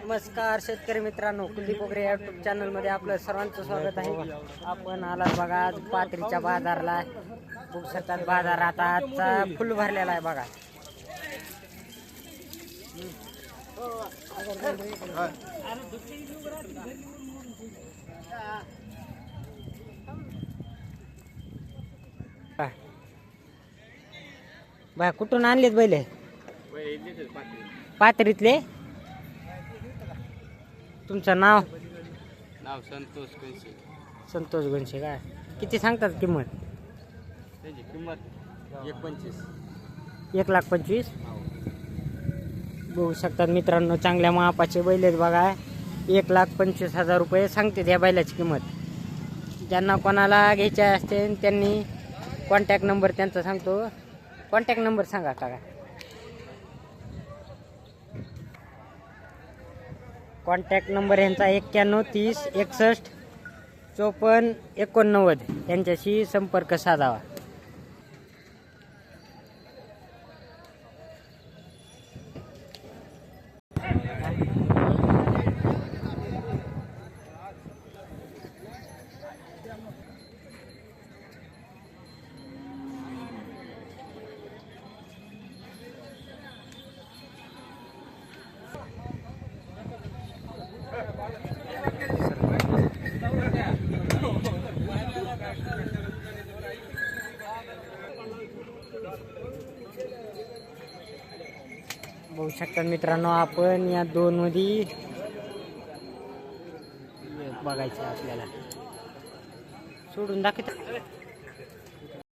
नमस्कार शेतकरी मित्रांनो, कुलदीप वगैरे यूट्यूब चॅनलमध्ये आपलं सर्वांचं स्वागत आहे. आपण आला बघा आज पाथरीच्या बाजारला. बघू शकतात बाजार आता आजचा फुल भरलेला आहे बघा. बाय कुठून आणलेत बैल? पाथरीतले. तुमचं नाव? संतोष कैसे. संतोष गणशे. काय किती सांगतात किंमत? त्याची किंमत 1.25. 1,25,000. बघू शकतात मित्रांनो, चांगल्या मापाचे बैल आहेत बघा. 1,25,000 रुपये सांगते त्या बैलाची किंमत. ज्यांना कोणाला घ्यायचे असते त्यांनी कॉन्टॅक्ट नंबर त्यांचा सांगतो. कॉन्टॅक्ट नंबर सांगा काका. कॉन्टॅक्ट नंबर यांचा 91 30 61 54 89. यांच्याशी संपर्क साधावा. बघू शकता मित्रांनो, आपण या दोन मध्ये बघायचं आपल्याला. सोडून दाखवत